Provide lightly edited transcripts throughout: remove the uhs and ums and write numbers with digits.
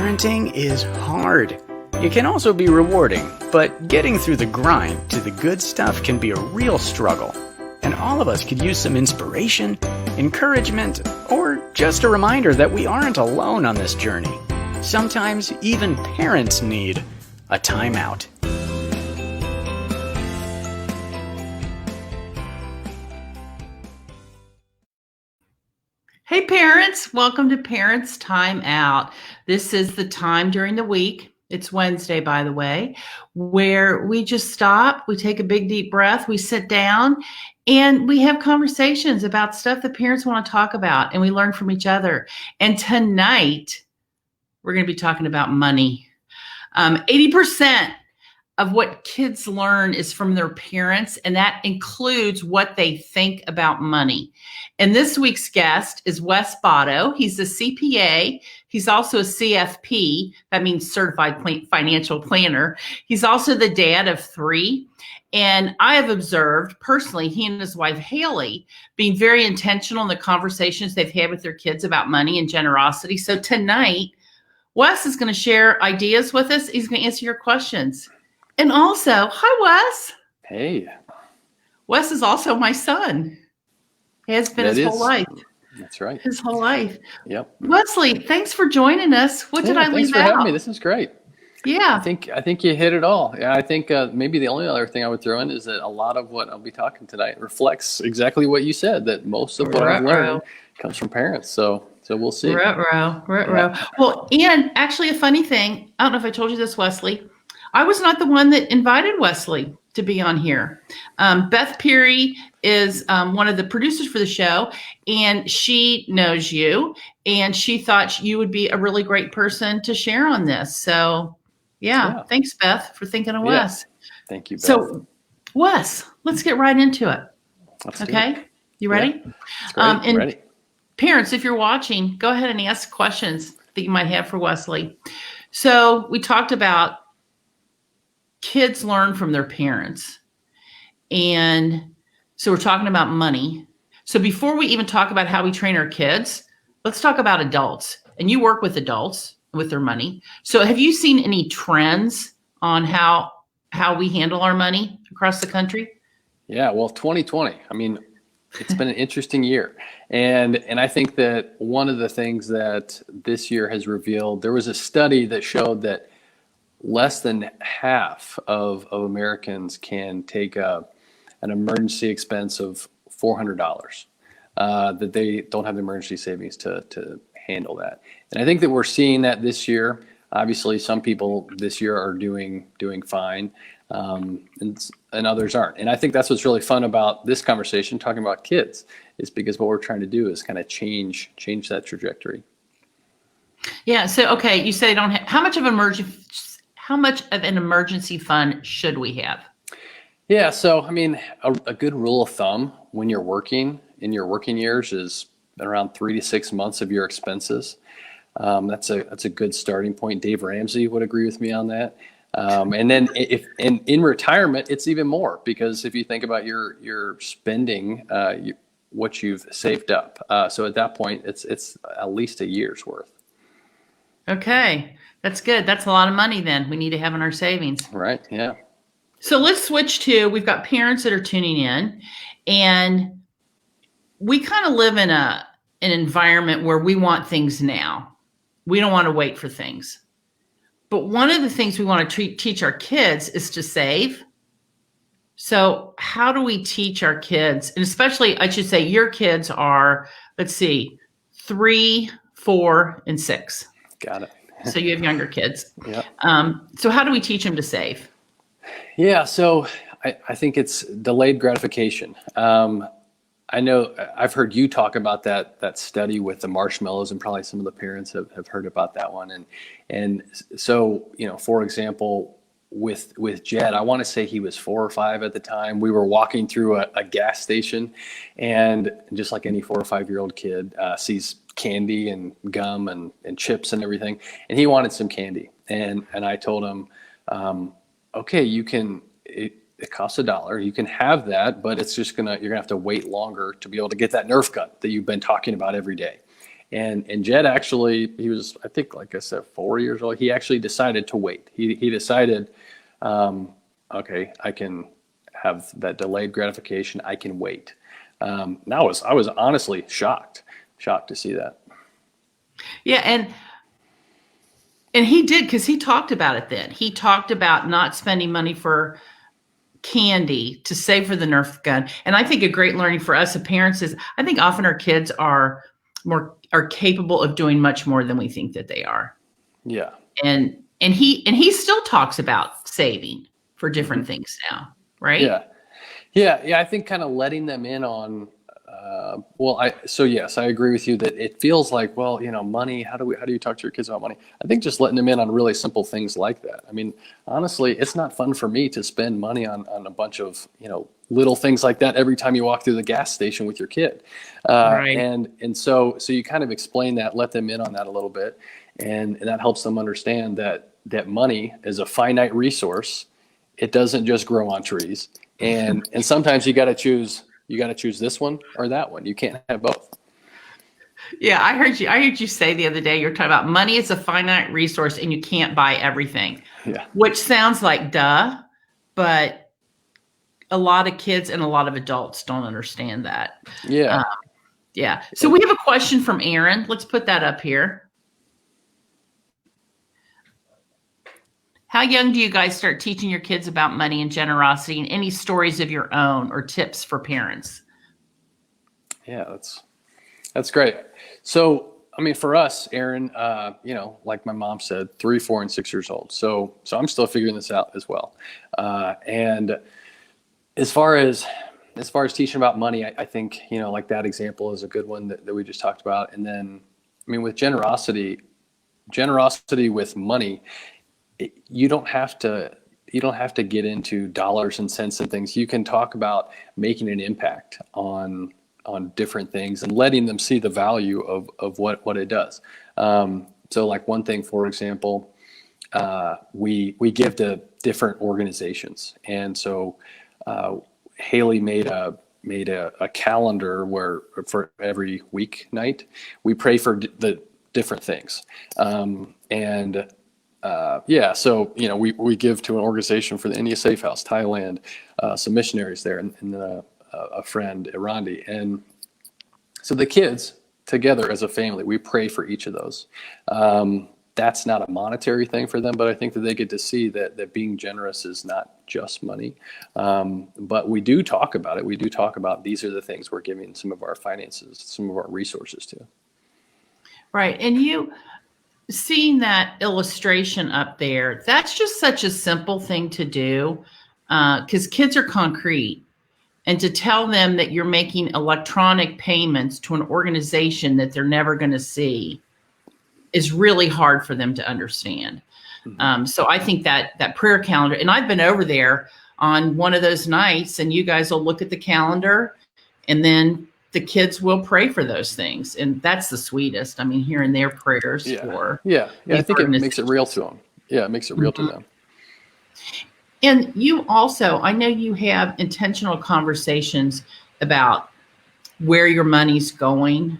Parenting is hard. It can also be rewarding, but getting through the grind to the good stuff can be a real struggle. And all of us could use some inspiration, encouragement, or just a reminder that we aren't alone on this journey. Sometimes even parents need a timeout. Hey parents, welcome to Parents Time Out. This is the time during the week, it's Wednesday by the way, where we just stop, we take a big deep breath, we sit down, and we have conversations about stuff that parents want to talk about, and we learn from each other. And tonight, we're going to be talking about money. 80% of what kids learn is from their parents, and that includes what they think about money. And this week's guest is Wes Botto. He's a CPA. He's also a CFP. That means Certified Financial Planner. He's also the dad of 3. And I have observed personally, he and his wife, Haley, being very intentional in the conversations they've had with their kids about money and generosity. So tonight, Wes is going to share ideas with us. He's going to answer your questions. And also, hi, Wes. Hey. Wes is also my son. He has been his whole life. That's right. His whole life. Yep. Wesley, thanks for joining us. What did I leave out? Thanks for having me. This is great. Yeah. I think you hit it all. Yeah, I think maybe the only other thing I would throw in is that a lot of what I'll be talking tonight reflects exactly what you said, that most of what I've learned comes from parents. So we'll see. Ruh-roh. Well, and actually a funny thing, I don't know if I told you this, Wesley, I was not the one that invited Wesley to be on here. Beth Peary is one of the producers for the show, and she knows you, and she thought you would be a really great person to share on this. So, yeah. Thanks, Beth, for thinking of Wes. Thank you, Beth. So, Wes, let's get right into it. Okay? You ready? Yeah. I'm ready. Parents, if you're watching, go ahead and ask questions that you might have for Wesley. So, we talked about kids learn from their parents. And so we're talking about money. So before we even talk about how we train our kids, let's talk about adults. And you work with adults with their money. So have you seen any trends on how we handle our money across the country? Yeah, well, 2020, I mean, it's been an interesting year. And I think that one of the things that this year has revealed, there was a study that showed that less than half of Americans can take an emergency expense of $400, that they don't have the emergency savings to handle that. And I think that we're seeing that this year. Obviously, some people this year are doing fine, and others aren't. And I think that's what's really fun about this conversation, talking about kids, is because what we're trying to do is kind of change that trajectory. Yeah. So, okay, you say don't have, how much of an emergency fund should we have? Yeah, so I mean, a good rule of thumb when you're working in your working years is around 3 to 6 months of your expenses. That's a good starting point. Dave Ramsey would agree with me on that. And then in retirement, it's even more, because if you think about your spending, what you've saved up. So at that point, it's at least a year's worth. Okay. That's good. That's a lot of money then we need to have in our savings. Right. Yeah. So let's switch to, we've got parents that are tuning in, and we kind of live in an environment where we want things now. We don't want to wait for things. But one of the things we want to teach our kids is to save. So how do we teach our kids? And especially, I should say, your kids are, let's see, 3, 4, and 6. Got it. So you have younger kids. Yeah. So how do we teach them to save? Yeah. So I think it's delayed gratification. I know I've heard you talk about that study with the marshmallows, and probably some of the parents have heard about that one. And so, for example, with Jed, I want to say he was 4 or 5 at the time. We were walking through a gas station, and just like any 4 or 5-year-old kid, sees candy and gum and chips and everything, and he wanted some candy. And I told him, okay, it costs $1. You can have that, but you're gonna have to wait longer to be able to get that Nerf gun that you've been talking about every day. And Jed actually, he was, I think, like I said, 4 years old. He actually decided to wait. He decided, okay, I can have that delayed gratification. I can wait. Now I was honestly shocked to see that. Yeah, and he did, because he talked about it then. He talked about not spending money for candy to save for the Nerf gun. And I think a great learning for us as parents is, I think often our kids are capable of doing much more than we think that they are. Yeah. And he still talks about saving for different things now, right? Yeah. I think kind of letting them in on, so yes, I agree with you that it feels like, well, money, how do you talk to your kids about money? I think just letting them in on really simple things like that. I mean, honestly, it's not fun for me to spend money on a bunch of, little things like that every time you walk through the gas station with your kid. Right. And so you kind of explain that, let them in on that a little bit. And that helps them understand that money is a finite resource. It doesn't just grow on trees. And sometimes you got to choose this one or that one. You can't have both. Yeah, I heard you say the other day, you're talking about money is a finite resource and you can't buy everything. Yeah. Which sounds like duh, but a lot of kids and a lot of adults don't understand that. Yeah. Yeah. So we have a question from Aaron. Let's put that up here. How young do you guys start teaching your kids about money and generosity, and any stories of your own or tips for parents? Yeah, that's great. So, I mean, for us, Aaron, like my mom said, 3, 4, and 6 years old. So I'm still figuring this out as well. And as far as teaching about money, I think, like that example is a good one that we just talked about. And then, I mean, with generosity with money, you don't have to get into dollars and cents and things. You can talk about making an impact on different things and letting them see the value of what it does. So like one thing, for example, we give to different organizations. And so Haley made a calendar where for every weeknight we pray for the different things. So we give to an organization for the India Safe House, Thailand, some missionaries there, and a friend, Irandi. And so the kids together as a family, we pray for each of those. That's not a monetary thing for them, but I think that they get to see that being generous is not just money. But we do talk about it. We do talk about these are the things we're giving some of our finances, some of our resources to. Right. And you seeing that illustration up there, that's just such a simple thing to do, because kids are concrete. And to tell them that you're making electronic payments to an organization that they're never going to see is really hard for them to understand. Mm-hmm. So I think that prayer calendar, and I've been over there on one of those nights, and you guys will look at the calendar, and then the kids will pray for those things. And that's the sweetest. I mean, hearing their prayers for. Yeah. I think it makes it real to them. Yeah, it makes it real to them. And you also, I know you have intentional conversations about where your money's going.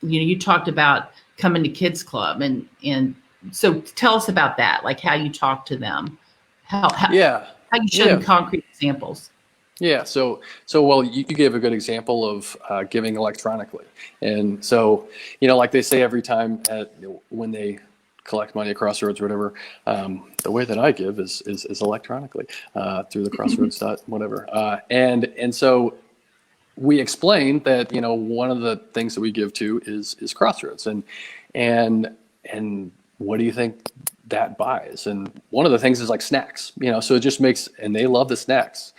You talked about coming to Kids Club, and so tell us about that, like how you talk to them, how you show them concrete examples. Yeah. So well, you gave a good example of giving electronically. And so, like they say every time when they collect money at Crossroads or whatever, the way that I give is electronically through the Crossroads whatever. And so we explained that, one of the things that we give to is Crossroads. And what do you think that buys? And one of the things is like snacks, so it just makes, and they love the snacks.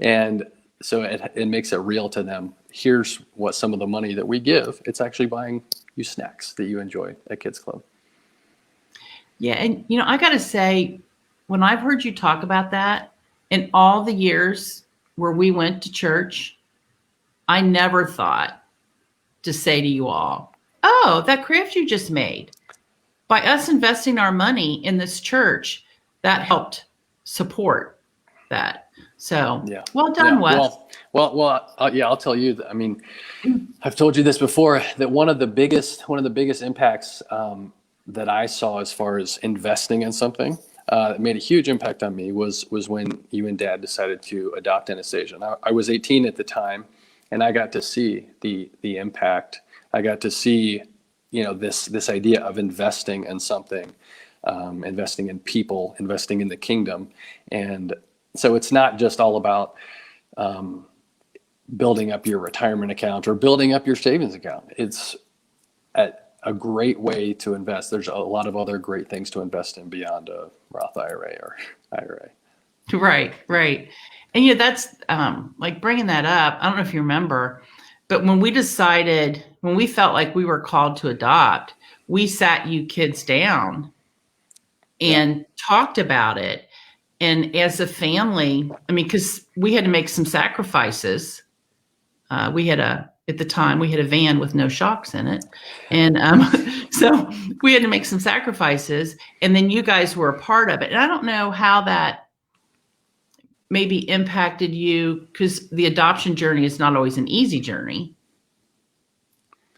And so it makes it real to them. Here's what some of the money that we give, it's actually buying you snacks that you enjoy at Kids Club. Yeah. And, I got to say, when I've heard you talk about that in all the years where we went to church, I never thought to say to you all, oh, that craft you just made, by us investing our money in this church, that helped support that. So, Yeah. well done, Wes. Yeah, I'll tell you. I mean, I've told you this before, that one of the biggest impacts that I saw as far as investing in something that made a huge impact on me was when you and Dad decided to adopt Anastasia. Now, I was 18 at the time, and I got to see the impact. I got to see, this idea of investing in something, investing in people, investing in the kingdom, and so it's not just all about building up your retirement account or building up your savings account. It's a great way to invest. There's a lot of other great things to invest in beyond a Roth IRA or IRA. Right. And that's like bringing that up. I don't know if you remember, but when we felt like we were called to adopt, we sat you kids down and talked about it. And as a family, I mean, because we had to make some sacrifices. At the time, we had a van with no shocks in it. And so we had to make some sacrifices. And then you guys were a part of it. And I don't know how that maybe impacted you, because the adoption journey is not always an easy journey.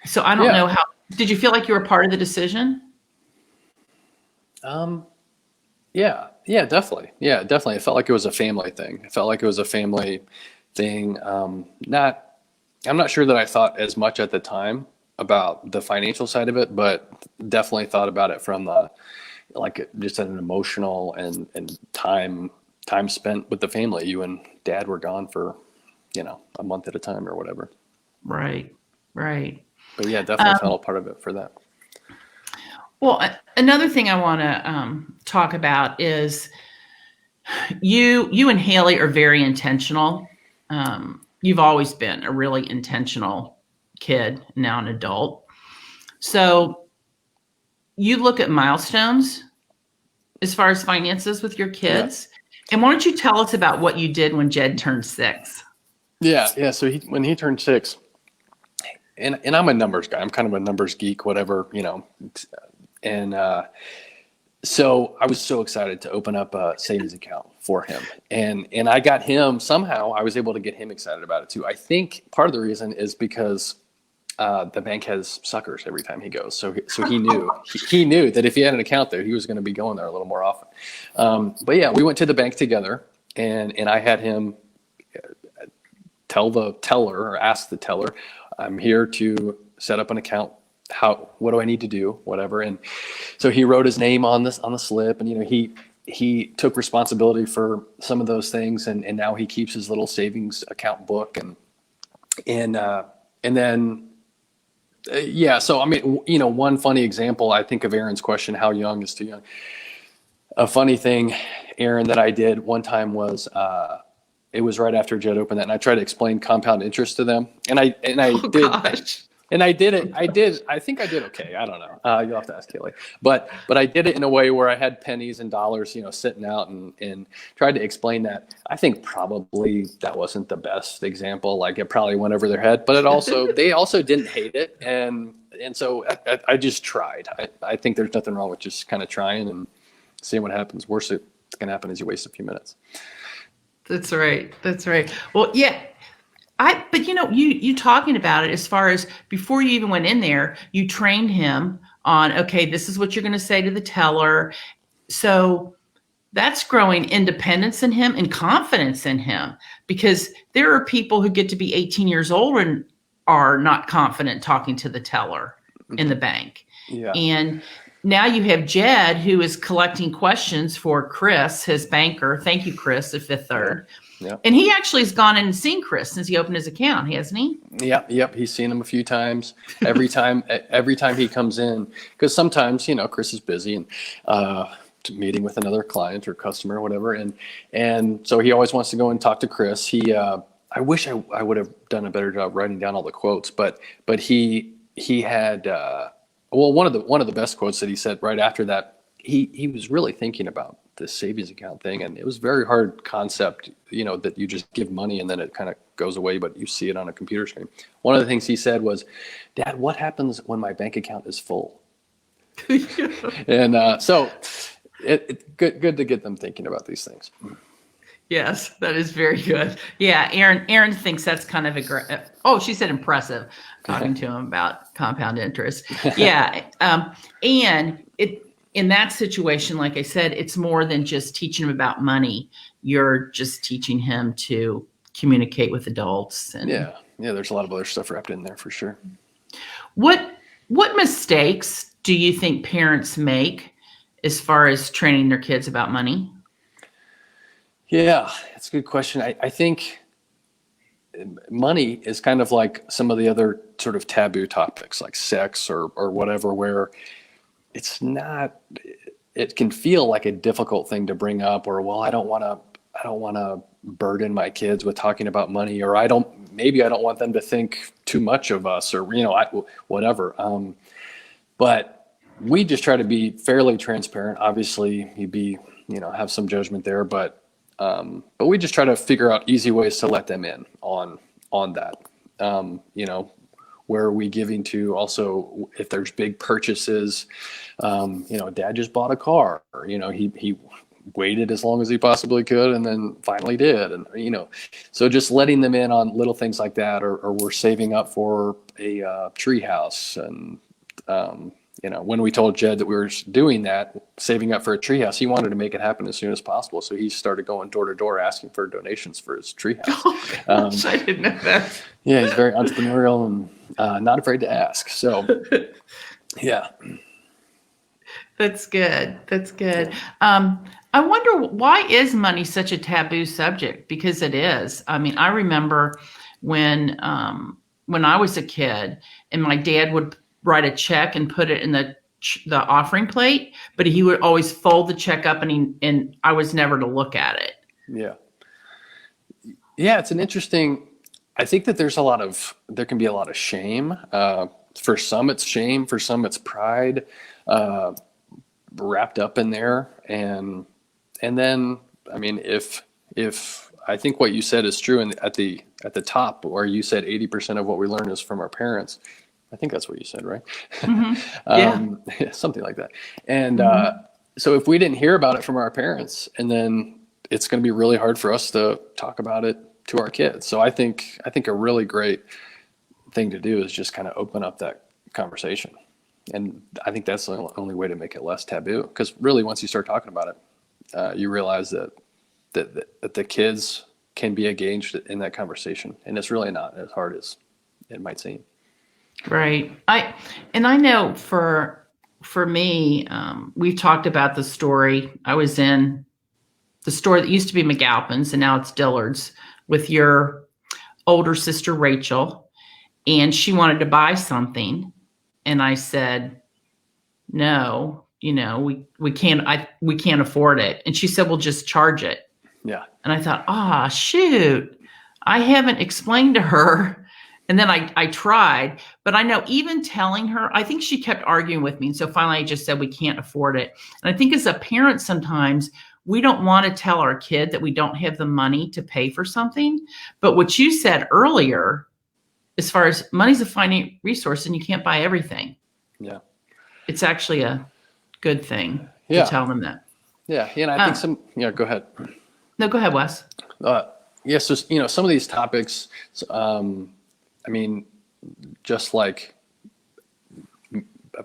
So I don't know how, did you feel like you were part of the decision? Yeah, definitely. Yeah, definitely. It felt like it was a family thing. I'm not sure that I thought as much at the time about the financial side of it, but definitely thought about it from just an emotional and time spent with the family. You and Dad were gone for, a month at a time or whatever. Right. But yeah, definitely felt a part of it for that. Well, another thing I want to talk about is you and Haley are very intentional. You've always been a really intentional kid, now an adult. So you look at milestones as far as finances with your kids. Yeah. And why don't you tell us about what you did when Jed turned 6? Yeah. So when he turned 6, and I'm a numbers guy. I'm kind of a numbers geek, whatever, and so I was so excited to open up a savings account for him. And I got him, somehow I was able to get him excited about it too. I think part of the reason is because the bank has suckers every time he goes. So he knew, he knew that if he had an account there, he was going to be going there a little more often. But yeah, we went to the bank together, and I had him tell the teller, or ask the teller, I'm here to set up an account. What do I need to do? Whatever. And so he wrote his name on the slip, and he took responsibility for some of those things, and now he keeps his little savings account book, and then so I mean, one funny example, I think of Aaron's question, how young is too young. A funny thing, Aaron, that I did one time was it was right after Jed opened that, and I tried to explain compound interest to them, and I did. Gosh. And I did it. I think I did okay. I don't know. You'll have to ask Kelly. But I did it in a way where I had pennies and dollars, sitting out, and tried to explain that. I think probably that wasn't the best example. Like, it probably went over their head. But they also didn't hate it, and so I just tried. I think there's nothing wrong with just kind of trying and seeing what happens. Worst that's going to happen is you waste a few minutes. That's right. Well, yeah. But you talking about it, as far as before you even went in there, you trained him on, okay, this is what you're going to say to the teller. So that's growing independence in him and confidence in him, because there are people who get to be 18 years old and are not confident talking to the teller in the bank. Yeah. And now you have Jed, who is collecting questions for Chris, his banker. Thank you, Chris, at Fifth Third. Yeah. And he actually has gone in and seen Chris since he opened his account, hasn't he? Yep. He's seen him a few times. Every time he comes in, because sometimes, Chris is busy and meeting with another client or customer or whatever. And so he always wants to go and talk to Chris. I wish I would have done a better job writing down all the quotes, but he had, one of the best quotes that he said right after that, he was really thinking about this savings account thing, and it was a very hard concept, that you just give money and then it kind of goes away, but you see it on a computer screen. One of the things he said was, Dad, what happens when my bank account is full? And so it's good to get them thinking about these things. Yes, that is very good. Yeah, Aaron thinks that's kind of she said impressive, talking to him about compound interest. Yeah, and it in that situation, like I said, it's more than just teaching him about money. You're just teaching him to communicate with adults. And Yeah, there's a lot of other stuff wrapped in there for sure. what mistakes do you think parents make as far as training their kids about money? Yeah, that's a good question. I think money is kind of like some of the other sort of taboo topics like sex or whatever, where it's not, it can feel like a difficult thing to bring up, or, well, I don't want to burden my kids with talking about money, or maybe I don't want them to think too much of us, or, whatever. But we just try to be fairly transparent. Obviously have some judgment there, but we just try to figure out easy ways to let them in on that. Where are we giving to? Also, if there's big purchases, dad just bought a car, or, he waited as long as he possibly could and then finally did. And, so just letting them in on little things like that, or we're saving up for a tree house. And, when we told Jed that we were doing that, saving up for a treehouse, he wanted to make it happen as soon as possible. So he started going door to door asking for donations for his treehouse. Oh, gosh, I didn't know that. Yeah, he's very entrepreneurial and not afraid to ask. So, yeah. That's good. That's good. I wonder, why is money such a taboo subject? Because it is. I mean, I remember when I was a kid, and my dad would write a check and put it in the offering plate, but he would always fold the check up, and I was never to look at it. Yeah. Yeah, it's an interesting. I think that there can be a lot of shame. For some, it's shame. For some, it's pride wrapped up in there. And then, I mean, if I think what you said is true, and at the top, where you said 80% of what we learn is from our parents. I think that's what you said, right? Mm-hmm. Yeah. Something like that. And so if we didn't hear about it from our parents, and then it's going to be really hard for us to talk about it to our kids. So I think a really great thing to do is just kind of open up that conversation. And I think that's the only way to make it less taboo. Because really, once you start talking about it, you realize that the kids can be engaged in that conversation, and it's really not as hard as it might seem. Right. I know for me, we've talked about the story. I was in the store that used to be McAlpin's, and now it's Dillard's, with your older sister, Rachel, and she wanted to buy something. And I said, no, we can't afford it. And she said, well, just charge it. Yeah. And I thought, shoot, I haven't explained to her. And then I tried, but I know even telling her, I think she kept arguing with me. And so finally I just said, we can't afford it. And I think as a parent, sometimes we don't want to tell our kid that we don't have the money to pay for something. But what you said earlier, as far as money's a finite resource and you can't buy everything. Yeah. It's actually a good thing to tell them that. Yeah. And I think go ahead. No, go ahead, Wes. So, some of these topics, I mean, just like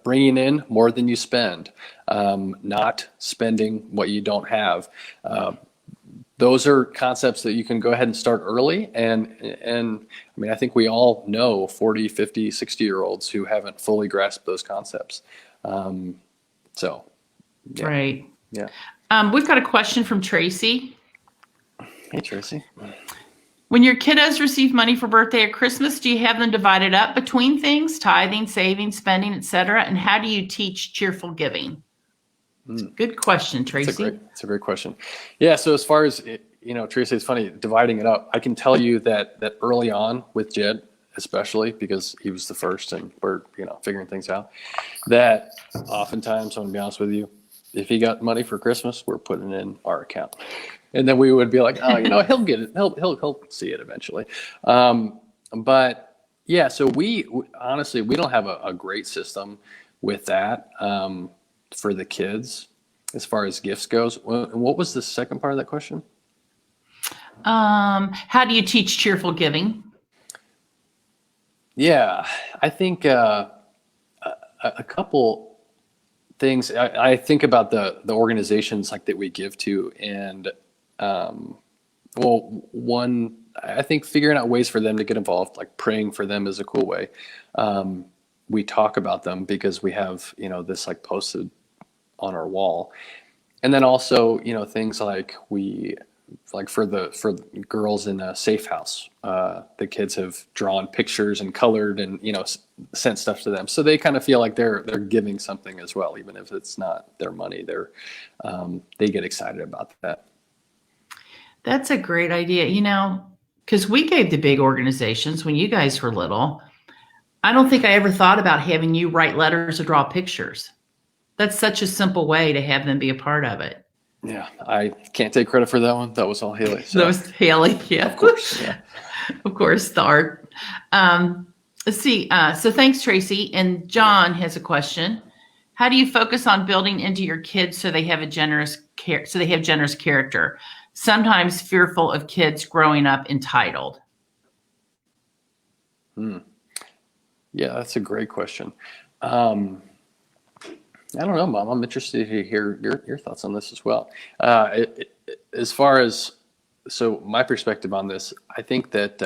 bringing in more than you spend, not spending what you don't have. Those are concepts that you can go ahead and start early. And I mean, I think we all know 40, 50, 60-year-olds who haven't fully grasped those concepts. So, yeah. Right. Yeah. We've got a question from Tracy. Hey, Tracy. When your kiddos receive money for birthday or Christmas, do you have them divided up between things, tithing, saving, spending, etc.? And how do you teach cheerful giving? Good question, Tracy. It's a great question. Yeah. So as far as, Tracy, it's funny, dividing it up. I can tell you that early on with Jed, especially because he was the first and we're, figuring things out, that oftentimes, I'm going to be honest with you, if he got money for Christmas, we're putting it in our account. And then we would be like, he'll get it. He'll see it eventually. But yeah, so we honestly, we don't have a great system with that for the kids as far as gifts goes. What was the second part of that question? How do you teach cheerful giving? Yeah, I think a couple things. I think about the organizations like that we give to, and well, one, I think figuring out ways for them to get involved, like praying for them is a cool way. We talk about them because we have, this like posted on our wall. And then also, things like for the girls in a safe house, the kids have drawn pictures and colored and, sent stuff to them. So they kind of feel like they're giving something as well, even if it's not their money. They get excited about that. That's a great idea. Because we gave to big organizations when you guys were little. I don't think I ever thought about having you write letters or draw pictures. That's such a simple way to have them be a part of it. Yeah, I can't take credit for that one. That was all Haley. So. That was Haley, yeah. Of course, yeah. Of course, the art. Let's see. So thanks, Tracy. And John has a question. How do you focus on building into your kids so they have generous character? Sometimes fearful of kids growing up entitled. Yeah, that's a great question. I don't know, Mom. I'm interested to hear your thoughts on this as well. As far as, so my perspective on this, I think that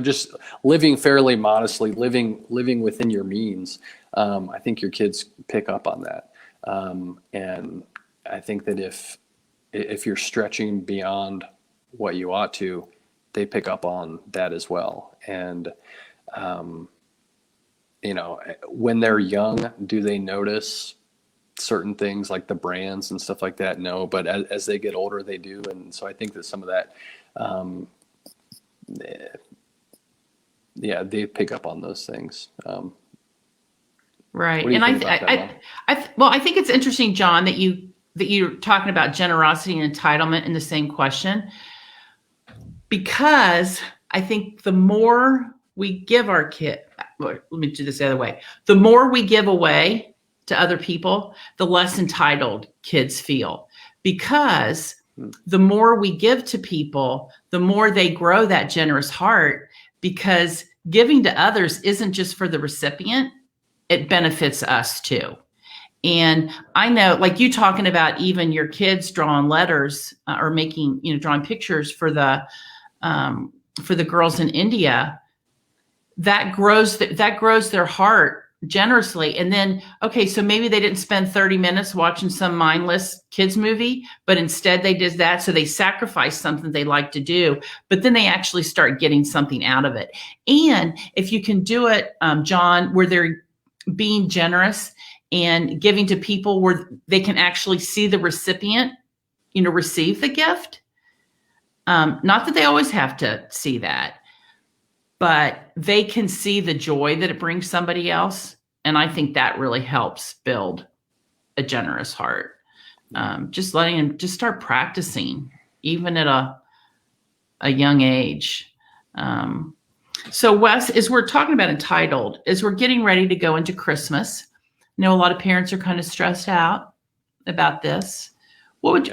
just living fairly modestly, living within your means. I think your kids pick up on that, and I think that if you're stretching beyond what you ought to, they pick up on that as well. And when they're young, do they notice certain things like the brands and stuff like that? No, but as they get older, they do. And so I think that some of that, they pick up on those things. Right. And I think it's interesting, John, that you're talking about generosity and entitlement in the same question, because I think the more we give our kid, let me do this the other way. The more we give away to other people, the less entitled kids feel, because the more we give to people, the more they grow that generous heart, because giving to others isn't just for the recipient, it benefits us too. And I know, like you talking about even your kids drawing letters or making, drawing pictures for the girls in India, that grows their heart generously. And then, okay, so maybe they didn't spend 30 minutes watching some mindless kids movie, but instead they did that. So they sacrificed something they like to do, but then they actually start getting something out of it. And if you can do it, John, where they're being generous and giving to people where they can actually see the recipient, receive the gift. Not that they always have to see that, but they can see the joy that it brings somebody else. And I think that really helps build a generous heart. Just letting them just start practicing, even at a young age. So Wes, as we're talking about entitled, as we're getting ready to go into Christmas, I know a lot of parents are kind of stressed out about this. What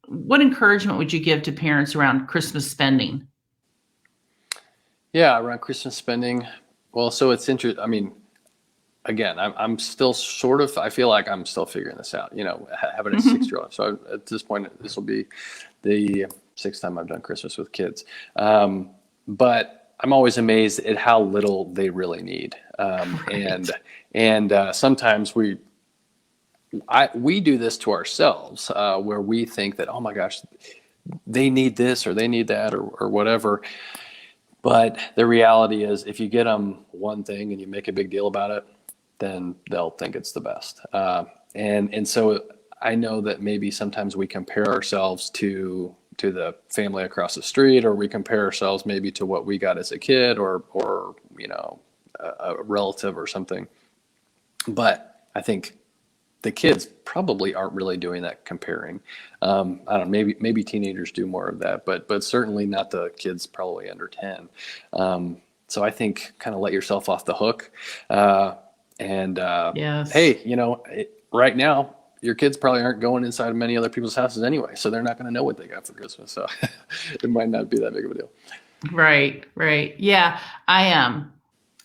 encouragement would you give to parents around Christmas spending? Yeah, around Christmas spending. Well, so it's interesting. I mean, again, I'm still I feel like I'm still figuring this out, having a 6-year-old. So at this point, this will be the 6th time I've done Christmas with kids. But I'm always amazed at how little they really need. Right. And sometimes we do this to ourselves, where we think that, oh my gosh, they need this or they need that or whatever. But the reality is, if you get them one thing and you make a big deal about it, then they'll think it's the best. And so I know that maybe sometimes we compare ourselves to the family across the street, or we compare ourselves maybe to what we got as a kid, or a relative or something. But I think the kids probably aren't really doing that comparing. I don't know, maybe teenagers do more of that, but certainly not the kids probably under 10. So I think kind of let yourself off the hook. Yes. Hey, right now your kids probably aren't going inside many other people's houses anyway, so they're not going to know what they got for Christmas. So it might not be that big of a deal. Right. Yeah. I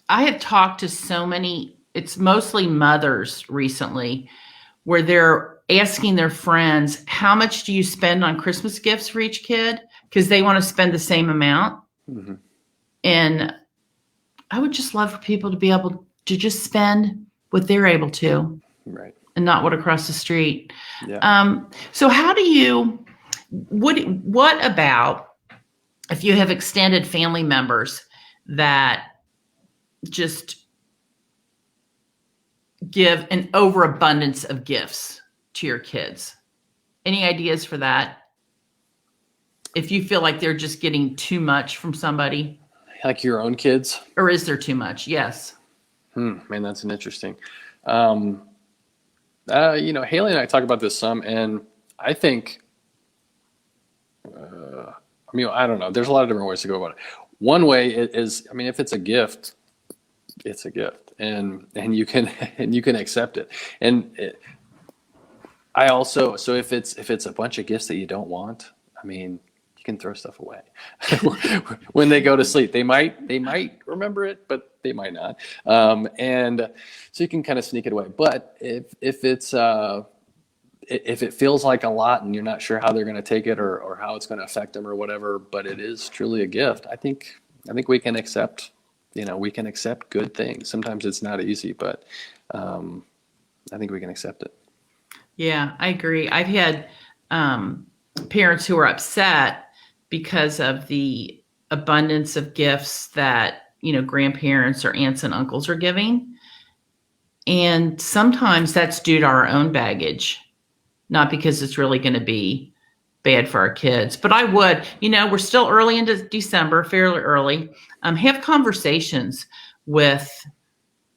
have talked to so many, it's mostly mothers recently, where they're asking their friends, how much do you spend on Christmas gifts for each kid? Because they want to spend the same amount. Mm-hmm. And I would just love for people to be able to just spend what they're able to. Right. And not what across the street. Yeah. So how do you, what about if you have extended family members that just give an overabundance of gifts to your kids? Any ideas for that? If you feel like they're just getting too much from somebody? Like your own kids? Or is there too much? Yes. Man, that's an interesting. Haley and I talk about this some, and I think, I don't know. There's a lot of different ways to go about it. One way is, if it's a gift, it's a gift, and you can accept it. And so if it's a bunch of gifts that you don't want, you can throw stuff away. When they go to sleep, they might remember it, but they might not. And so you can kind of sneak it away. But if it feels like a lot and you're not sure how they're going to take it or how it's going to affect them or whatever, but it is truly a gift, I think we can accept, good things. Sometimes it's not easy, but I think we can accept it. Yeah, I agree. I've had parents who are upset because of the abundance of gifts that, grandparents or aunts and uncles are giving. And sometimes that's due to our own baggage, not because it's really going to be bad for our kids. But I would, we're still early into December, fairly early, have conversations with,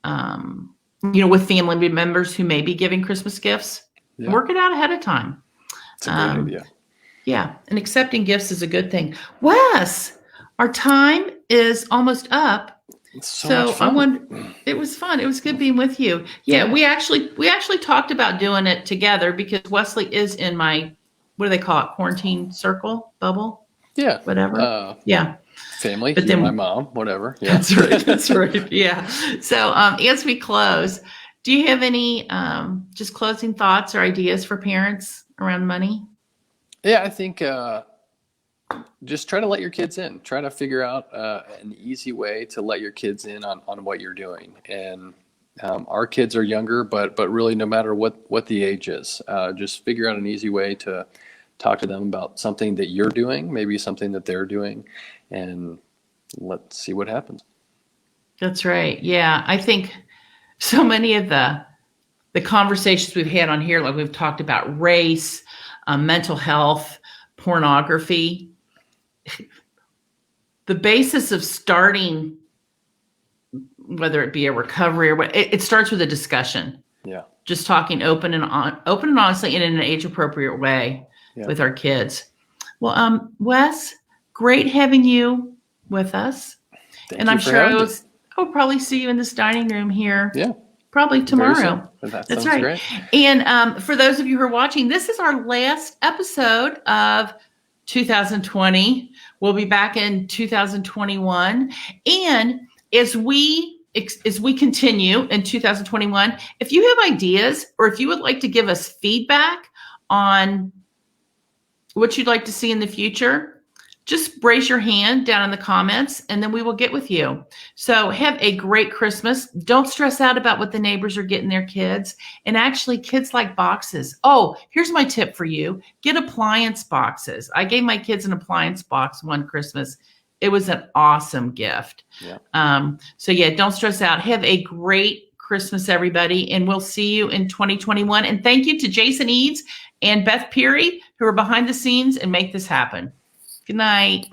with family members who may be giving Christmas gifts. Yeah. Work it out ahead of time. It's a great idea. Yeah. And accepting gifts is a good thing. Wes, our time is almost up. So it was fun. It was good being with you. Yeah. We actually talked about doing it together because Wesley is in my, what do they call it? Quarantine circle, bubble? Yeah. Whatever. Yeah. Family, but then my mom, whatever. Yeah. That's right. Yeah. So as we close, do you have any just closing thoughts or ideas for parents around money? Yeah, I think just try to let your kids in. Try to figure out an easy way to let your kids in on what you're doing. And our kids are younger, but really no matter what the age is, just figure out an easy way to talk to them about something that you're doing, maybe something that they're doing, and let's see what happens. That's right. Yeah, I think so many of the conversations we've had on here, like we've talked about race, mental health, pornography, the basis of starting, whether it be a recovery or what, it starts with a discussion. Yeah. Just talking open and honestly and in an age appropriate way with our kids. Well, Wes, great having you with us. Thank you for having me. I'll probably see you in this dining room here. Yeah. Probably tomorrow. That's right. Great. And for those of you who are watching, this is our last episode of 2020. We'll be back in 2021. And as we continue in 2021, if you have ideas or if you would like to give us feedback on what you'd like to see in the future, just raise your hand down in the comments and then we will get with you. So have a great Christmas. Don't stress out about what the neighbors are getting their kids. And actually, kids like boxes. Oh, here's my tip for you. Get appliance boxes. I gave my kids an appliance box one Christmas. It was an awesome gift. Yeah. So don't stress out. Have a great Christmas, everybody. And we'll see you in 2021. And thank you to Jason Eads and Beth Peary, who are behind the scenes and make this happen. Good night.